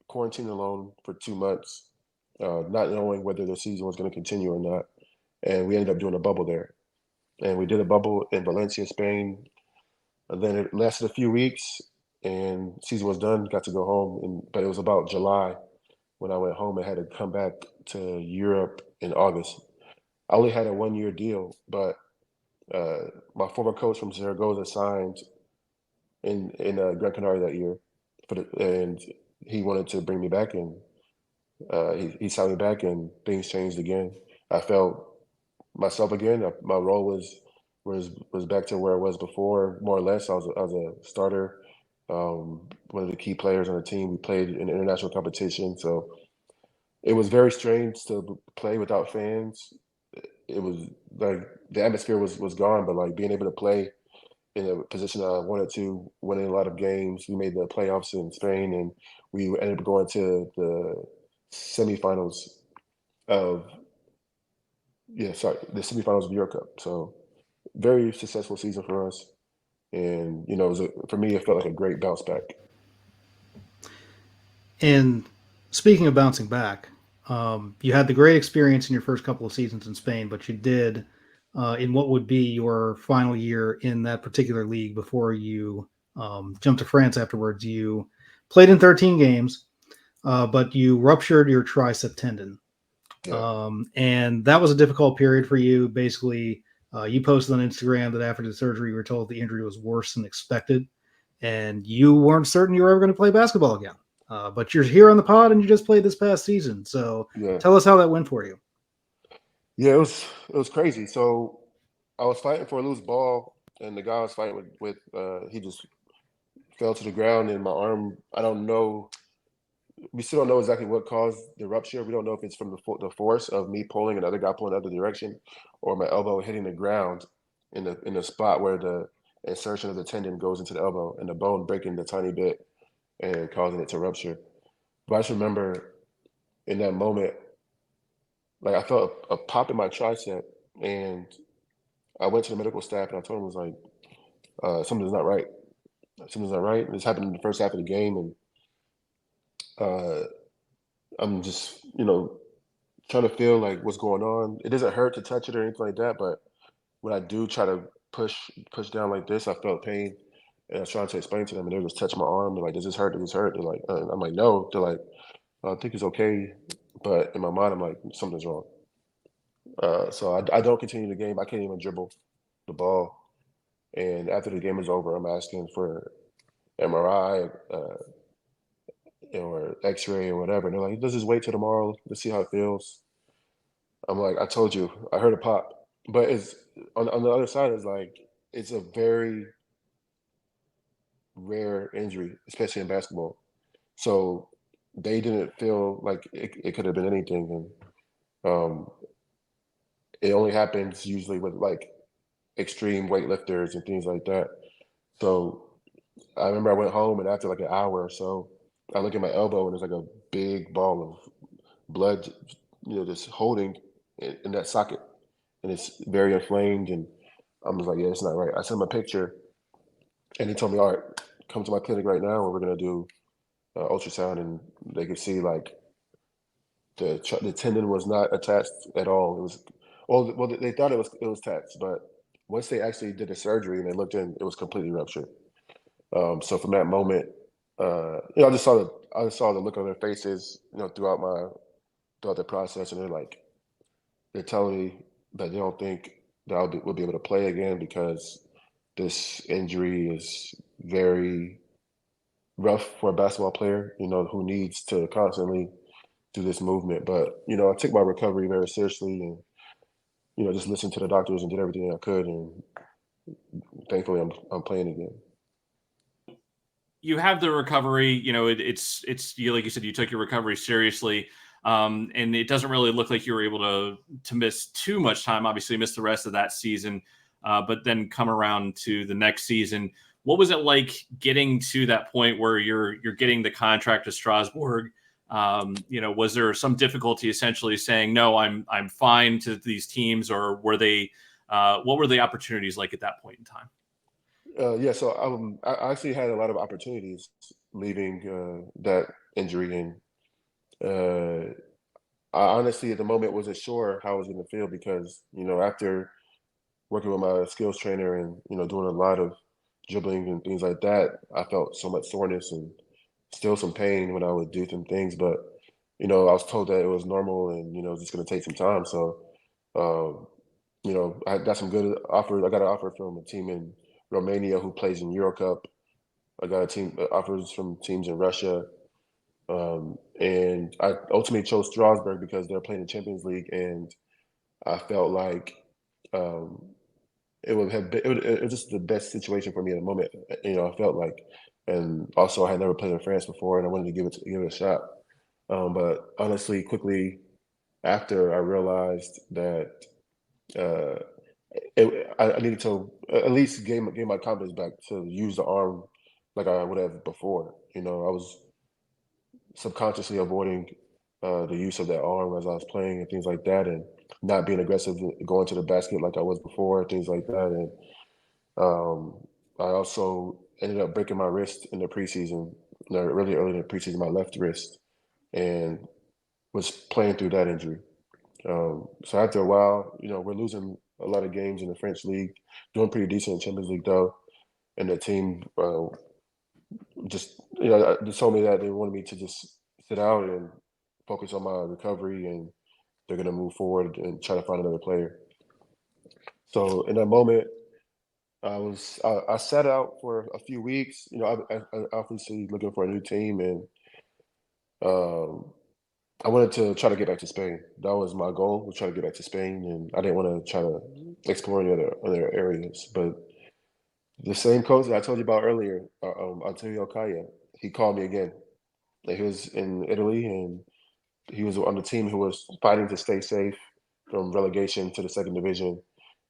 [SPEAKER 3] quarantine alone for 2 months, not knowing whether the season was going to continue or not. And we ended up doing a bubble there. And we did a bubble in Valencia, Spain. And then it lasted a few weeks, and season was done. Got to go home, but it was about July when I went home and had to come back to Europe in August. I only had a 1 year deal, but my former coach from Zaragoza signed in Gran Canaria that year, and he wanted to bring me back, and he signed me back, and things changed again. I felt myself again. My role was back to where it was before, more or less. I was a starter, one of the key players on the team. We played in international competition, so it was very strange to play without fans. It was like the atmosphere was gone, but like being able to play in a position I wanted to, winning a lot of games. We made the playoffs in Spain, and we ended up going to the semifinals of the semifinals of Euro Cup. So very successful season for us, and for me, it felt like a great bounce back.
[SPEAKER 1] And speaking of bouncing back, you had the great experience in your first couple of seasons in Spain, but you did in what would be your final year in that particular league before you jumped to France afterwards. You played in 13 games, but you ruptured your tricep tendon.
[SPEAKER 3] Yeah,
[SPEAKER 1] And that was a difficult period for you. Basically, you posted on Instagram that after the surgery, you were told the injury was worse than expected, and you weren't certain you were ever going to play basketball again. But you're here on the pod, and you just played this past season. So
[SPEAKER 3] yeah,
[SPEAKER 1] tell us how that went for you.
[SPEAKER 3] yeah. It was crazy. So I was fighting for a loose ball, and the guy I was fighting with he just fell to the ground, and my arm. I don't know. We still don't know exactly what caused the rupture. We don't know if it's from the force of me pulling and another guy pulling the other direction, or my elbow hitting the ground in the spot where the insertion of the tendon goes into the elbow and the bone breaking the tiny bit and causing it to rupture. But I just remember in that moment, like, I felt a pop in my tricep, and I went to the medical staff and I told them, I was like, something's not right. Something's not right. This happened in the first half of the game, and uh, I'm just trying to feel like what's going on. It doesn't hurt to touch it or anything like that, but when I do try to push down like this, I felt pain. And I was trying to explain to them, and they just touch my arm. They're like, "Does this hurt? Does this hurt?" They're like, "I'm like, no." They're like, "I think it's okay," but in my mind, I'm like, something's wrong. So I don't continue the game. I can't even dribble the ball. And after the game is over, I'm asking for MRI or X-ray or whatever. And they're like, "Let's just wait till tomorrow. Let's see how it feels." I'm like, "I told you, I heard a pop." But it's on the other side is like it's a very rare injury, especially in basketball. So they didn't feel like it could have been anything. And it only happens usually with like extreme weightlifters and things like that. So I remember I went home, and after like an hour or so, I look at my elbow and there's like a big ball of blood, just holding in that socket, and it's very inflamed. And I'm just like, yeah, it's not right. I sent him a picture, and he told me, all right, come to my clinic right now, and we're gonna do ultrasound, and they could see like the tendon was not attached at all. It was well, they thought it was attached, but once they actually did the surgery and they looked in, it was completely ruptured. So from that moment, I just saw the look on their faces, throughout the process, and they're telling me that they don't think that will be able to play again because this injury is very rough for a basketball player, who needs to constantly do this movement. But I took my recovery very seriously, and just listened to the doctors and did everything I could, and thankfully I'm playing again.
[SPEAKER 2] You have the recovery, it's you, like you said, you took your recovery seriously. And it doesn't really look like you were able to miss too much time. Obviously, miss the rest of that season, but then come around to the next season. What was it like getting to that point where you're getting the contract to Strasbourg? Was there some difficulty essentially saying no, I'm fine to these teams, or were they? What were the opportunities like at that point in time?
[SPEAKER 3] Yeah, so I actually had a lot of opportunities leaving that injury, and I honestly at the moment wasn't sure how I was going to feel because after working with my skills trainer and doing a lot of dribbling and things like that, I felt so much soreness and still some pain when I would do some things. But I was told that it was normal and it's just going to take some time. So um, I got some good offers. I got an offer from a team in Romania who plays in Euro Cup. I got offers from teams in Russia. And I ultimately chose Strasbourg because they're playing the Champions League, and I felt like um, it was just the best situation for me at the moment. I felt like, and also I had never played in France before, and I wanted to give it a shot. But honestly, quickly after, I realized that uh, I needed to at least gain my confidence back to use the arm like I would have before. I was subconsciously avoiding the use of that arm as I was playing and things like that, and not being aggressive, going to the basket like I was before, things like that. And I also ended up breaking my wrist in the preseason, really early in the preseason, my left wrist, and was playing through that injury. So after a while, we're losing a lot of games in the French league, doing pretty decent in Champions League though, and the team just told me that they wanted me to just sit out and focus on my recovery, and they're going to move forward and try to find another player. So in that moment, I sat out for a few weeks. I obviously looking for a new team, and um, I wanted to try to get back to Spain. That was my goal, was try to get back to Spain, and I didn't want to try to explore any other areas. But the same coach that I told you about earlier, Stan Okoye, he called me again. Like, he was in Italy, and he was on the team who was fighting to stay safe from relegation to the second division.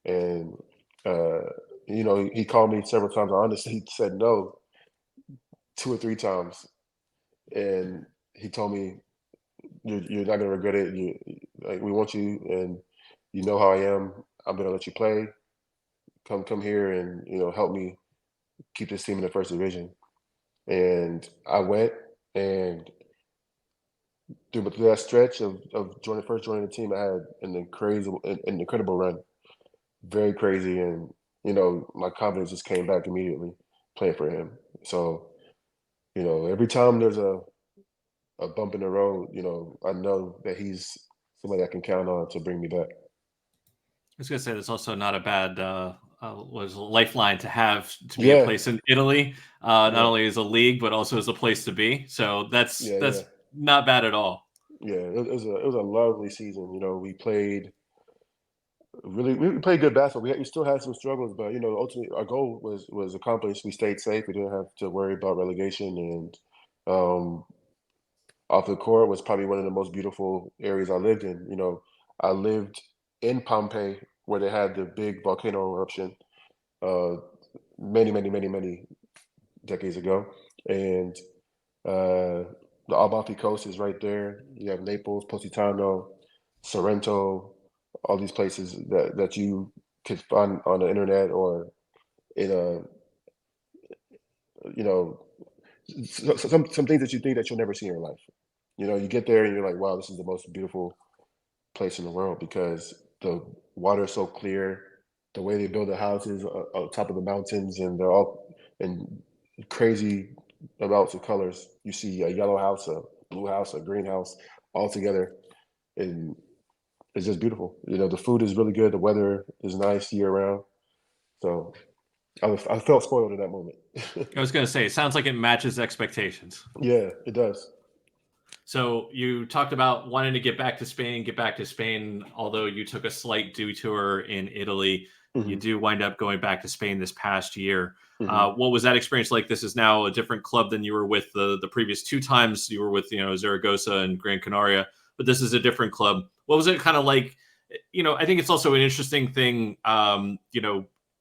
[SPEAKER 3] And uh, he called me several times. I honestly said no 2 or 3 times, and he told me, "You're not gonna regret it. Like, we want you, and you know how I am. I'm gonna let you play. Come here and help me keep this team in the first division." And I went, and through that stretch of joining the team, I had an incredible run, very crazy, and my confidence just came back immediately playing for him. So every time there's a bump in the road, I know that he's somebody I can count on to bring me back.
[SPEAKER 2] I was gonna say that's also not a bad was a lifeline to have, to be a
[SPEAKER 3] Yeah,
[SPEAKER 2] place in Italy, not
[SPEAKER 3] yeah,
[SPEAKER 2] only as a league but also as a place to be. So
[SPEAKER 3] yeah,
[SPEAKER 2] that's
[SPEAKER 3] yeah,
[SPEAKER 2] not bad at all.
[SPEAKER 3] yeah. It was a lovely season. We played we played good basketball. We still had some struggles, but ultimately our goal was accomplished. We stayed safe. We didn't have to worry about relegation, and off the court was probably one of the most beautiful areas I lived in. I lived in Pompeii where they had the big volcano eruption uh, many, many, many, many decades ago, and the Amalfi Coast is right there. You have Naples, Positano, Sorrento, all these places that you could find on the internet or in a you know some things that you think that you'll never see in your life. You get there and you're like, wow, this is the most beautiful place in the world because the water is so clear. The way they build the houses on top of the mountains, and they're all in crazy amounts of colors. You see a yellow house, a blue house, a green house, all together, and it's just beautiful. The food is really good. The weather is nice year round. So I felt spoiled in that moment.
[SPEAKER 2] I was going to say, it sounds like it matches expectations.
[SPEAKER 3] Yeah, it does.
[SPEAKER 2] So you talked about wanting to get back to Spain, although you took a slight detour in Italy.
[SPEAKER 3] Mm-hmm.
[SPEAKER 2] You do wind up going back to Spain this past year.
[SPEAKER 3] Mm-hmm.
[SPEAKER 2] What was that experience like? This is now a different club than you were with the previous two times. You were with, Zaragoza and Gran Canaria, but this is a different club. What was it kind of like? I think it's also an interesting thing,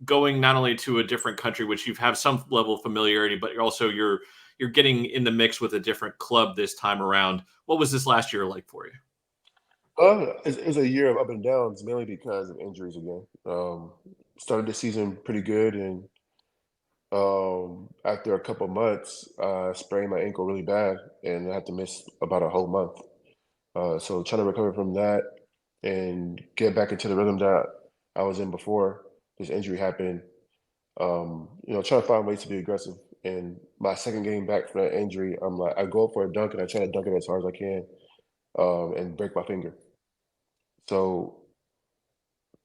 [SPEAKER 2] going not only to a different country, which you have some level of familiarity, but you're getting in the mix with a different club this time around. What was this last year like for you?
[SPEAKER 3] It was a year of up and downs, mainly because of injuries again. Started the season pretty good, and after a couple months, I sprained my ankle really bad, and I had to miss about a whole month. So trying to recover from that and get back into the rhythm that I was in before this injury happened. Trying to find ways to be aggressive. And my second game back from that injury, I'm like, I go up for a dunk and I try to dunk it as hard as I can, and break my finger. So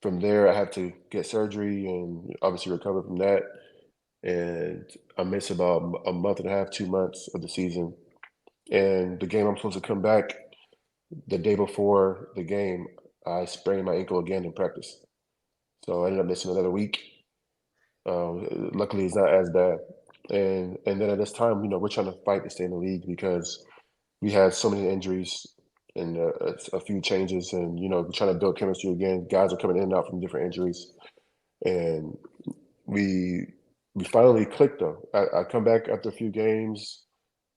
[SPEAKER 3] from there, I had to get surgery and obviously recover from that. And I missed about a month and a half, 2 months of the season. And the game I'm supposed to come back, the day before the game, I sprained my ankle again in practice. So I ended up missing another week. Luckily, it's not as bad. And then at this time, we're trying to fight to stay in the league because we had so many injuries and a few changes, and trying to build chemistry again. Guys are coming in and out from different injuries, and we finally clicked though. I come back after a few games,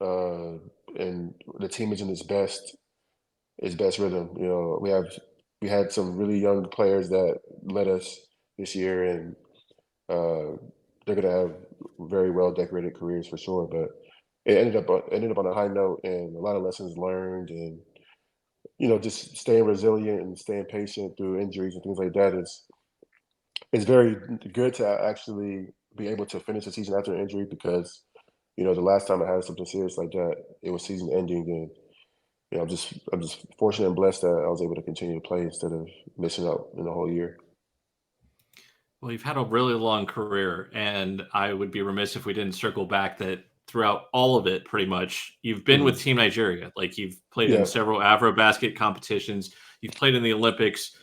[SPEAKER 3] and the team is in its best rhythm. We had some really young players that led us this year, and they're gonna have very well decorated careers for sure. But it ended up on a high note, and a lot of lessons learned, and just staying resilient and staying patient through injuries and things like that is very good to actually be able to finish the season after an injury because the last time I had something serious like that, it was season ending, and I'm just fortunate and blessed that I was able to continue to play instead of missing out in the whole year.
[SPEAKER 2] Well, you've had a really long career, and I would be remiss if we didn't circle back that throughout all of it, pretty much, you've been with Team Nigeria. Like, you've played in several Afrobasket competitions. You've played in the Olympics.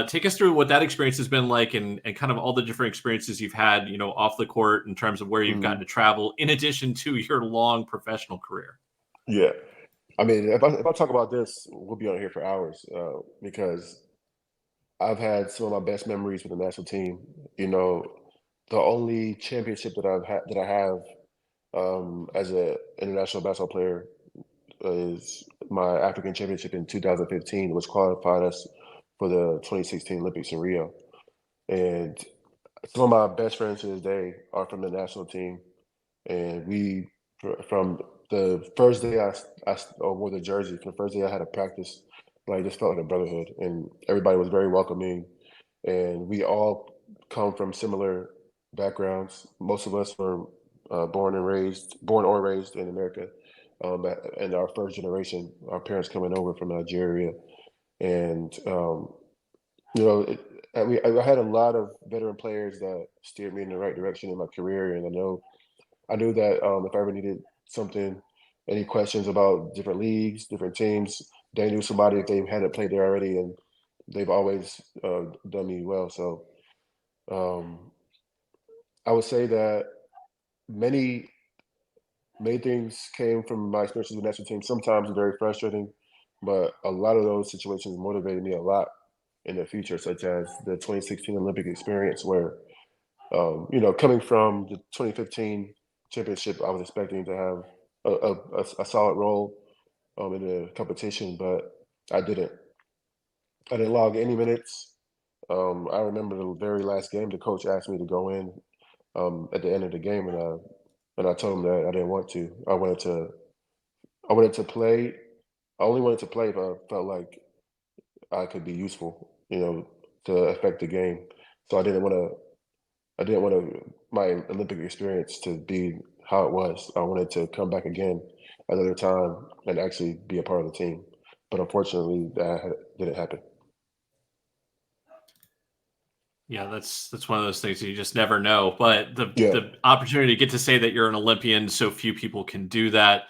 [SPEAKER 2] Take us through what that experience has been like, and kind of all the different experiences you've had, off the court in terms of where you've gotten to travel, in addition to your long professional career.
[SPEAKER 3] Yeah. I mean, if I talk about this, we'll be on here for hours because I've had some of my best memories with the national team. The only championship that I have as an international basketball player is my African championship in 2015, which qualified us for the 2016 Olympics in Rio. And some of my best friends to this day are from the national team, and from the first day I wore the jersey, from the first day I had a practice, like, it just felt like a brotherhood, and everybody was very welcoming, and we all come from similar backgrounds. Most of us were born or raised in America, and our first generation, our parents coming over from Nigeria, and I had a lot of veteran players that steered me in the right direction in my career, and I knew that if I ever needed something, any questions about different leagues, different teams, they knew somebody if they hadn't played there already, and they've always done me well. So I would say that many things came from my experiences with the national team. Sometimes very frustrating, but a lot of those situations motivated me a lot in the future, such as the 2016 Olympic experience, where coming from the 2015 championship, I was expecting to have a solid role in the competition, but I didn't. I didn't log any minutes. I remember the very last game, the coach asked me to go in at the end of the game, and I told him that I didn't want to. I wanted to play. I only wanted to play if I felt like I could be useful, to affect the game. So I didn't want my Olympic experience to be how it was. I wanted to come back again another time and actually be a part of the team. But unfortunately, didn't happen.
[SPEAKER 2] Yeah, that's one of those things you just never know. But
[SPEAKER 3] Yeah.
[SPEAKER 2] the opportunity to get to say that you're an Olympian, so few people can do that.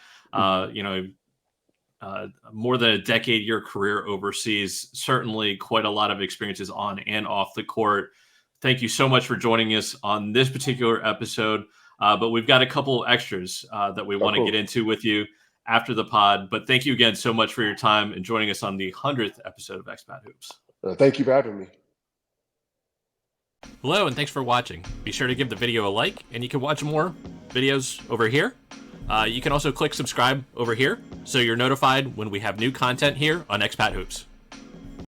[SPEAKER 2] More than a decade year career overseas, certainly quite a lot of experiences on and off the court. Thank you so much for joining us on this particular episode. But we've got a couple extras that we want to get into with you after the pod. But thank you again so much for your time and joining us on the 100th episode of Expat Hoops.
[SPEAKER 3] Thank you for having me.
[SPEAKER 4] Hello, and thanks for watching. Be sure to give the video a like, and you can watch more videos over here. You can also click subscribe over here so you're notified when we have new content here on Expat Hoops.